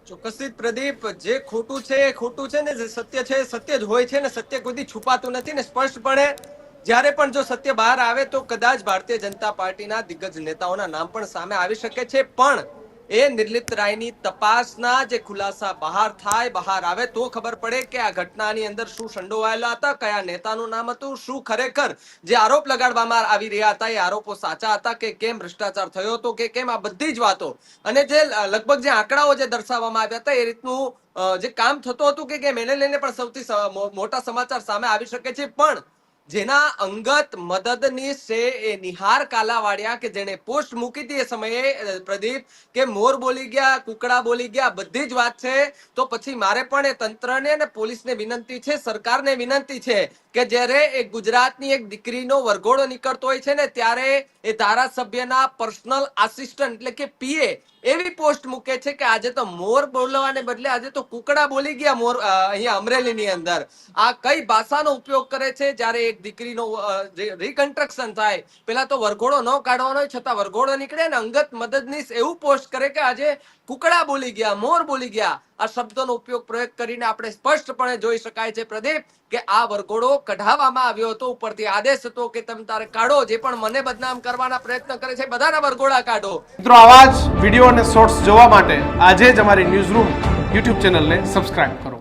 ચોક્કસથી પ્રદીપ, જે ખોટું છે એ ખોટું છે ને, જે સત્ય છે એ સત્ય જ હોય છે ને, સત્ય કોઈથી છુપાતું નથી ને. સ્પષ્ટપણે જ્યારે પણ જો સત્ય બહાર આવે તો કદાચ ભારતીય જનતા પાર્ટીના દિગ્ગજ નેતાઓના નામ પણ સામે આવી શકે છે, પણ એ નિર્લિપ્ત રાયની તપાસના જે ખુલાસા બહાર થાય, બહાર આવે તો ખબર પડે કે આ ઘટનાની અંદર શું સંડોવાયેલા હતા, કયા નેતાનું નામ હતું, શું ખરેખર જે આરોપ લગાડવામાં આવી રહ્યા હતા એ આરોપો સાચા હતા કે કેમ, ભ્રષ્ટાચાર થયો હતો કે કેમ, આ બધી જ વાતો અને જે લગભગ જે આંકડાઓ જે દર્શાવવામાં આવ્યા હતા એ રીતનું જે કામ થતું હતું કે કેમ, એને લઈને પણ સૌથી મોટા સમાચાર સામે આવી શકે છે. પણ જેના અંગત મદદનીશ છે એ નિહાર કાલાવાડિયા, કે જેને પોસ્ટ મૂકી હતી એ સમયે પ્રદીપ, કે મોર બોલી ગયા, કુકડા બોલી ગયા, બધી જ વાત છે. તો પછી મારે પણ એ તંત્રને અને પોલીસને વિનંતી છે, સરકારને વિનંતી છે કે જ્યારે એક ગુજરાતની એક દીકરીનો વરઘોડો નીકળતો હોય છે ને, ત્યારે એ ધારાસભ્યના પર્સનલ આસિસ્ટન્ટ એટલે કે પીએ એવી પોસ્ટ મૂકે છે કે આજે તો મોર બોલવાને બદલે આજે તો કુકડા બોલી ગયા મોર અહીંયા અમરેલીની અંદર. આ કઈ ભાષાનો ઉપયોગ કરે છે જ્યારે એક દીકરીનો રિકન્સ્ટ્રક્શન થાય, પેલા તો વરઘોડો ન કાઢવાનો હોય છતાં વરઘોડો નીકળે ને અંગત મદદનીશ એવું પોસ્ટ કરે કે આજે કુકડા બોલી ગયા, મોર બોલી ગયા. આ શબ્દોનો ઉપયોગ પ્રયોગ કરીને આપણે સ્પષ્ટપણે જોઈ શકાય છે પ્રદીપ કે આ વરઘોડો કઢાવવામાં આવ્યો હતો, ઉપરથી આદેશ હતો કે તમે તારે કાઢો, જે પણ મને બદનામ કરવાના પ્રયત્ન કરે છે બધાના વરઘોડા કાઢો. મિત્રો, આવા જ વિડીયો અને શોર્ટ્સ જોવા માટે આજે જ અમારી ન્યૂઝ રૂમ યુટ્યુબ ચેનલને સબસ્ક્રાઇબ કરો.